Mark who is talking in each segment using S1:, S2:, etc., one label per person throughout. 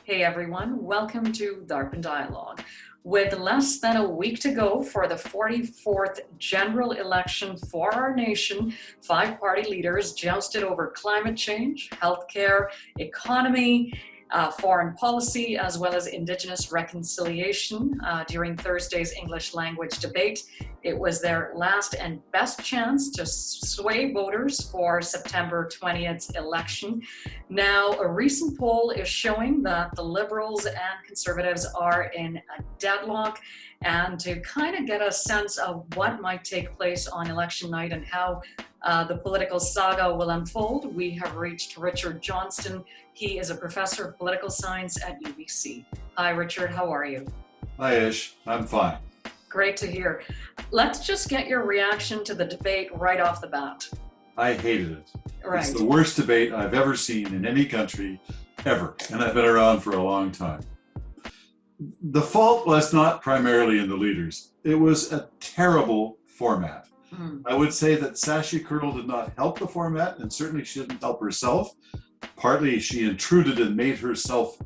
S1: Hey everyone, welcome to DARPin Dialogue. With less than a week to go for the 44th general election for our nation, five party leaders jousted over climate change, healthcare, economy, foreign policy, as well as Indigenous reconciliation during Thursday's English language debate. It was their last and best chance to sway voters for September 20th's election. Now, a recent poll is showing that the Liberals and Conservatives are in a deadlock. And to kind of get a sense of what might take place on election night and how the political saga will unfold, we have reached Richard Johnston. He is a professor of political science at UBC. Hi, Richard. How are you?
S2: Hi, Ish. I'm fine.
S1: Great to hear. Let's just get your reaction to the debate right off the bat.
S2: I hated it.
S1: Right.
S2: It's the worst debate I've ever seen in any country, ever. And I've been around for a long time. The fault was not primarily in the leaders. It was a terrible format. I would say that Sashi Curl did not help the format, and certainly she didn't help herself. Partly she intruded and made herself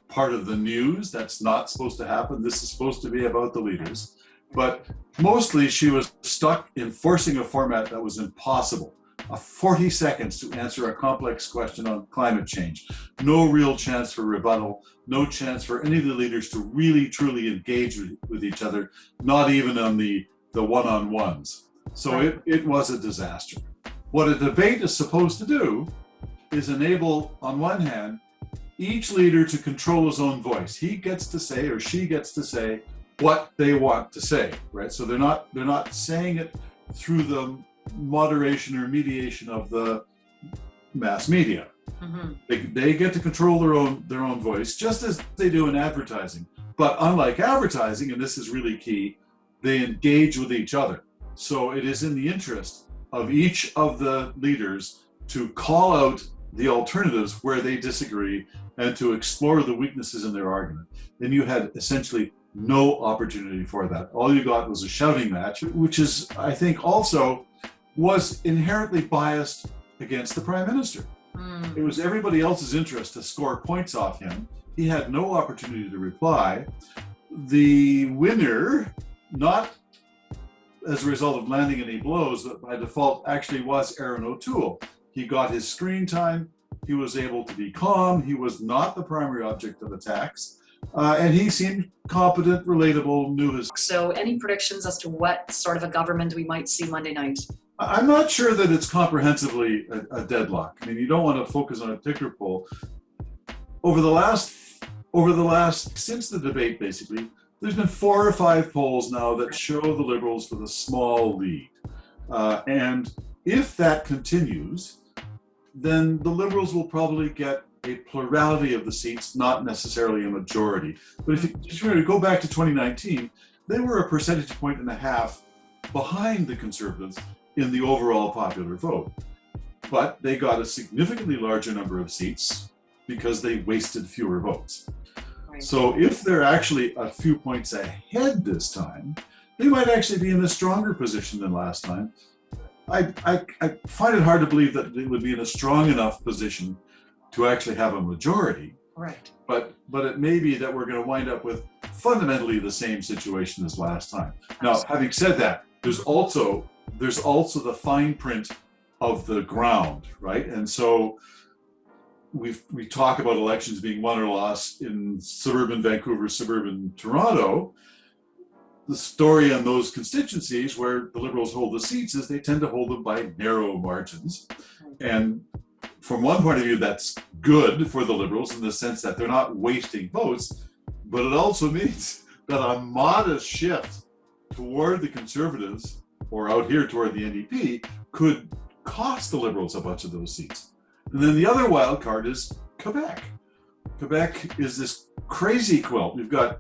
S2: part of the news. That's not supposed to happen. This is supposed to be about the leaders. But mostly she was stuck in forcing a format that was impossible. 40 seconds to answer a complex question on climate change. No real chance for rebuttal. No chance for any of the leaders to really, truly engage with each other, not even on the one-on-ones. So it was a disaster. What a debate is supposed to do is enable, on one hand, each leader to control his own voice. He gets to say, or she gets to say, what they want to say, right? So they're not saying it through the moderation or mediation of the mass media. They get to control their own voice, just as they do in advertising. But unlike advertising, and this is really key, they engage with each other. So it is in the interest of each of the leaders to call out the alternatives where they disagree and to explore the weaknesses in their argument. And you had essentially no opportunity for that. All you got was a shouting match, which is, I think, also was inherently biased against the Prime Minister. It was everybody else's interest to score points off him. He had no opportunity to reply. The winner, not as a result of landing any blows, but by default actually was Aaron O'Toole. He got his screen time. He was able to be calm. He was not the primary object of attacks. And he seemed competent, relatable, knew his...
S1: So any predictions as to what sort of a government we might see Monday night?
S2: I'm not sure that it's comprehensively a deadlock. I mean, you don't want to focus on a particular poll. Over the last, since the debate basically, there's been 4 or 5 polls now that show the Liberals with a small lead. And if that continues, then the Liberals will probably get a plurality of the seats, not necessarily a majority. But if you were to go back to 2019, they were a percentage point and a half behind the Conservatives in the overall popular vote. But they got a significantly larger number of seats because they wasted fewer votes. So if they're actually a few points ahead this time, they might actually be in a stronger position than last time. I find it hard to believe that they would be in a strong enough position to actually have a majority.
S1: Right.
S2: But it may be that we're going to wind up with fundamentally the same situation as last time. Now, having said that, there's also the fine print of the ground, right? And so we talk about elections being won or lost in suburban Vancouver, suburban Toronto. The story on those constituencies where the Liberals hold the seats is they tend to hold them by narrow margins. And from one point of view, that's good for the Liberals in the sense that they're not wasting votes, but it also means that a modest shift toward the Conservatives, or out here toward the NDP, could cost the Liberals a bunch of those seats. And then the other wild card is Quebec. Quebec is this crazy quilt. You've got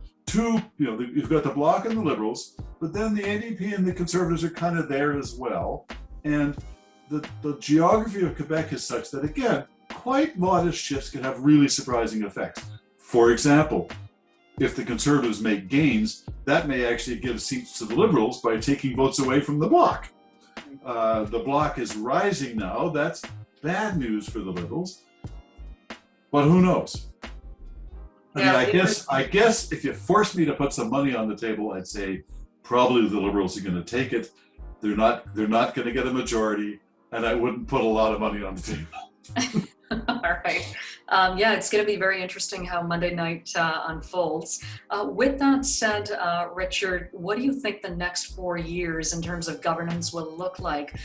S2: you've got the Bloc and the Liberals, but then the NDP and the Conservatives are kind of there as well. And the geography of Quebec is such that, again, quite modest shifts can have really surprising effects. For example, if the Conservatives make gains, that may actually give seats to the Liberals by taking votes away from the Bloc. The Bloc is rising now. That's bad news for the Liberals. But who knows? I mean,
S1: Yeah,
S2: I guess if you force me to put some money on the table, I'd say probably the Liberals are going to take it. They're not going to get a majority, and I wouldn't put a lot of money on the table.
S1: All right. Yeah, it's going to be very interesting how Monday night unfolds. With that said, Richard, what do you think the next 4 years in terms of governance will look like?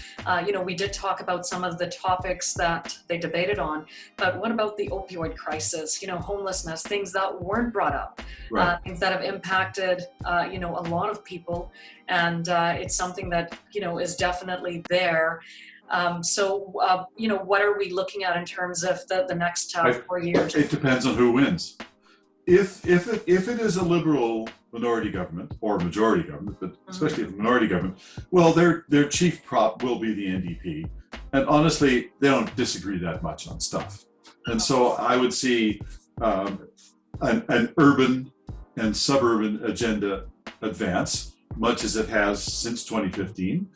S1: We did talk about some of the topics that they debated on, but what about the opioid crisis, homelessness, things that weren't brought up,
S2: Right.
S1: things that have impacted, a lot of people. And it's something that, is definitely there. What are we looking at in terms of the next 4 years?
S2: It depends on who wins. If it is a Liberal minority government or majority government, but especially a minority government, well, their chief prop will be the NDP, and honestly, they don't disagree that much on stuff. And so I would see an urban and suburban agenda advance, much as it has since 2015.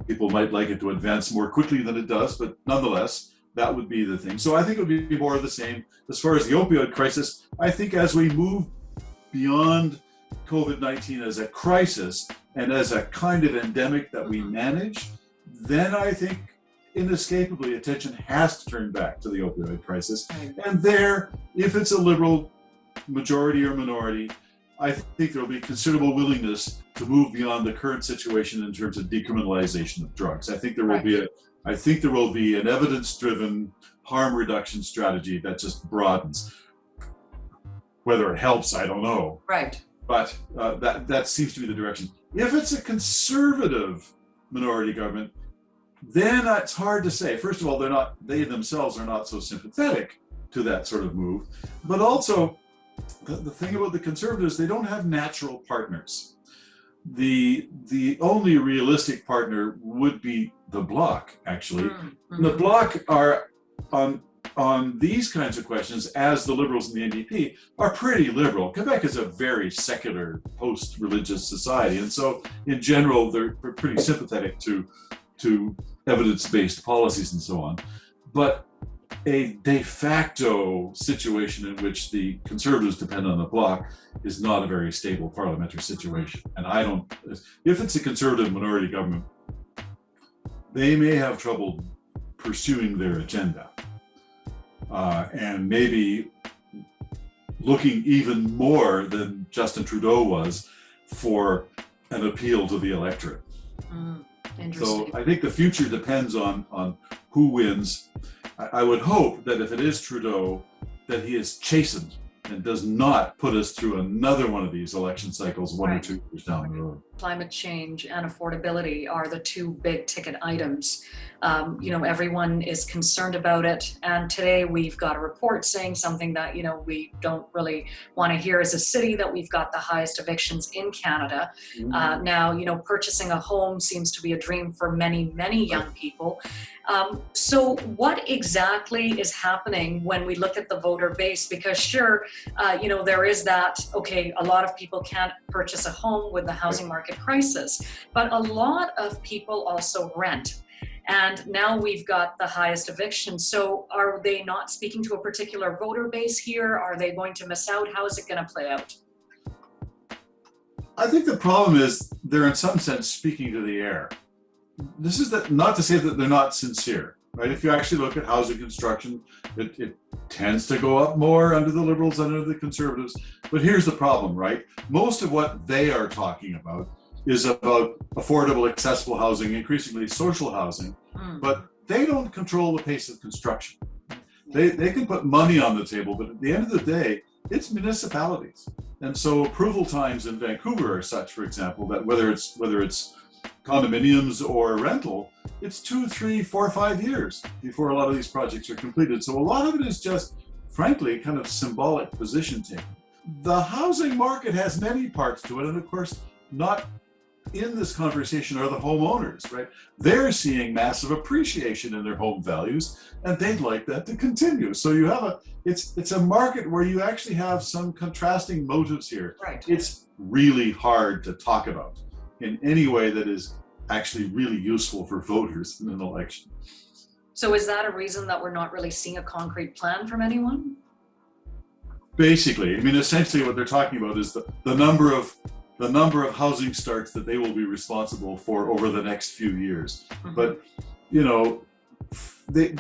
S2: People might like it to advance more quickly than it does, but nonetheless, that would be the thing. So I think it would be more of the same. As far as the opioid crisis, I think as we move beyond COVID-19 as a crisis and as a kind of endemic that we manage, then I think inescapably attention has to turn back to the opioid crisis. And there, if it's a Liberal majority or minority, I think there will be considerable willingness to move beyond the current situation in terms of decriminalization of drugs. I think there will be an evidence-driven harm reduction strategy that just broadens. Whether it helps, I don't know.
S1: Right.
S2: But that seems to be the direction. If it's a conservative minority government, then it's hard to say. First of all, they themselves are not so sympathetic to that sort of move, but also the thing about the Conservatives, they don't have natural partners. The only realistic partner would be the Bloc, actually. Mm-hmm. The Bloc are on these kinds of questions, as the Liberals and the NDP are pretty liberal. Quebec is a very secular, post-religious society, and so in general, they're pretty sympathetic to evidence-based policies and so on. But a de facto situation in which the Conservatives depend on the Bloc is not a very stable parliamentary situation. And if it's a Conservative minority government, they may have trouble pursuing their agenda. And maybe looking even more than Justin Trudeau was for an appeal to the electorate. So I think the future depends on who wins. I would hope that if it is Trudeau, that he is chastened and does not put us through another one of these election cycles one or 2 years down the road.
S1: Climate change and affordability are the two big ticket items. Everyone is concerned about it. And today we've got a report saying something that, we don't really want to hear as a city, that we've got the highest evictions in Canada. Now, purchasing a home seems to be a dream for many, many young people. So what exactly is happening when we look at the voter base? Because sure, there is that, okay, a lot of people can't purchase a home with the housing market crisis, but a lot of people also rent. And now we've got the highest eviction. So are they not speaking to a particular voter base here? Are they going to miss out? How is it going to play out?
S2: I think the problem is they're in some sense speaking to the air. This is not to say that they're not sincere, right? If you actually look at housing construction, it tends to go up more under the Liberals than under the Conservatives. But here's the problem, right? Most of what they are talking about is about affordable, accessible housing, increasingly social housing, but they don't control the pace of construction. They can put money on the table, but at the end of the day, it's municipalities. And so approval times in Vancouver are such, for example, that whether it's condominiums or rental, it's 2, 3, 4, 5 years before a lot of these projects are completed. So a lot of it is just, frankly, kind of symbolic position taking. The housing market has many parts to it, and of course, not in this conversation are the homeowners, right? They're seeing massive appreciation in their home values, and they'd like that to continue. So you have it's a market where you actually have some contrasting motives here.
S1: Right.
S2: It's really hard to talk about in any way that is actually really useful for voters in an election.
S1: So is that a reason that we're not really seeing a concrete plan from anyone?
S2: Basically, I mean, essentially what they're talking about is the number of housing starts that they will be responsible for over the next few years. Mm-hmm. But, you know, they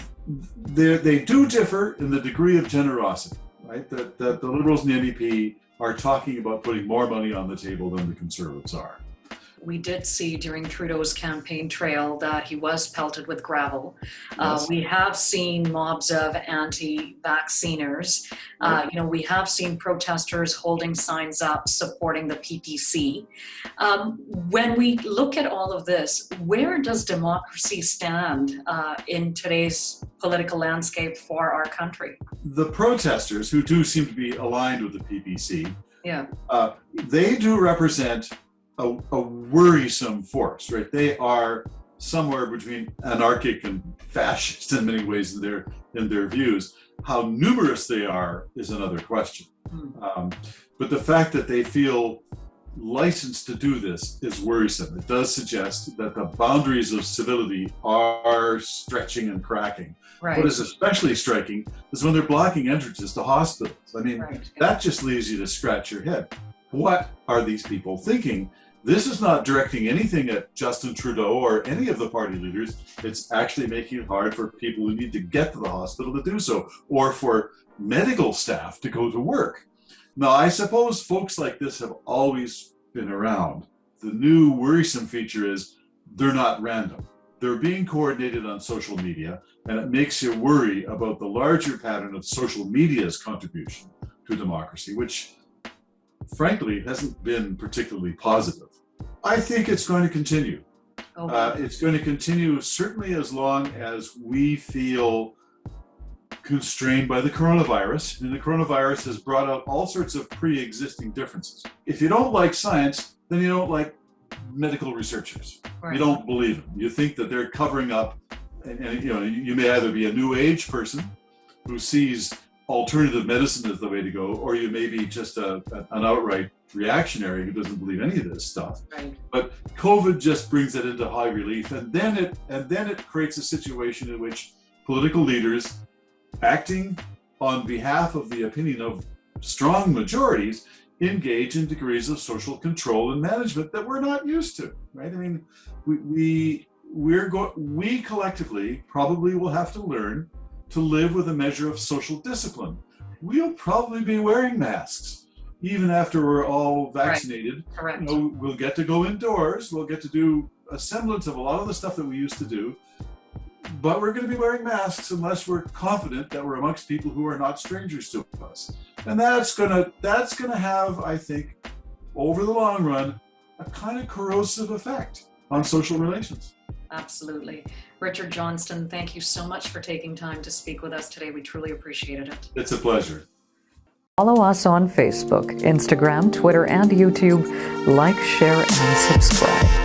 S2: do differ in the degree of generosity, right? That the Liberals and the NDP are talking about putting more money on the table than the Conservatives are.
S1: We did see during Trudeau's campaign trail that he was pelted with gravel.
S2: Yes.
S1: We have seen mobs of anti-vacciners. You know, we have seen protesters holding signs up supporting the PPC. When we look at all of this, where does democracy stand in today's political landscape for our country?
S2: The protesters, who do seem to be aligned with the PPC,
S1: yeah,
S2: they do represent a worrisome force, right? They are somewhere between anarchic and fascist in many ways in their views. How numerous they are is another question. But the fact that they feel licensed to do this is worrisome. It does suggest that the boundaries of civility are stretching and cracking.
S1: Right.
S2: What is especially striking is when they're blocking entrances to hospitals. I mean, that just leaves you to scratch your head. What are these people thinking? This is not directing anything at Justin Trudeau or any of the party leaders. It's actually making it hard for people who need to get to the hospital to do so, or for medical staff to go to work. Now, I suppose folks like this have always been around. The new worrisome feature is they're not random. They're being coordinated on social media, and it makes you worry about the larger pattern of social media's contribution to democracy, which frankly hasn't been particularly positive. I think it's going to continue. It's going to continue certainly as long as we feel constrained by the coronavirus, and the coronavirus has brought out all sorts of pre-existing differences. If you don't like science, then you don't like medical researchers. Right. You don't believe them. You think that they're covering up, and you know, you may either be a new age person who sees alternative medicine is the way to go, or you may be just an outright reactionary who doesn't believe any of this stuff.
S1: Right.
S2: But COVID just brings it into high relief, and then it creates a situation in which political leaders, acting on behalf of the opinion of strong majorities, engage in degrees of social control and management that we're not used to. Right? I mean, we collectively probably will have to learn to live with a measure of social discipline. We'll probably be wearing masks even after we're all vaccinated.
S1: Right. Correct.
S2: You know, we'll get to go indoors. We'll get to do a semblance of a lot of the stuff that we used to do, but we're going to be wearing masks unless we're confident that we're amongst people who are not strangers to us. And that's gonna have, I think, over the long run, a kind of corrosive effect on social relations.
S1: Absolutely. Richard Johnston, thank you so much for taking time to speak with us today. We truly appreciated it.
S2: It's a pleasure.
S3: Follow us on Facebook, Instagram, Twitter, and YouTube. Like, share, and subscribe.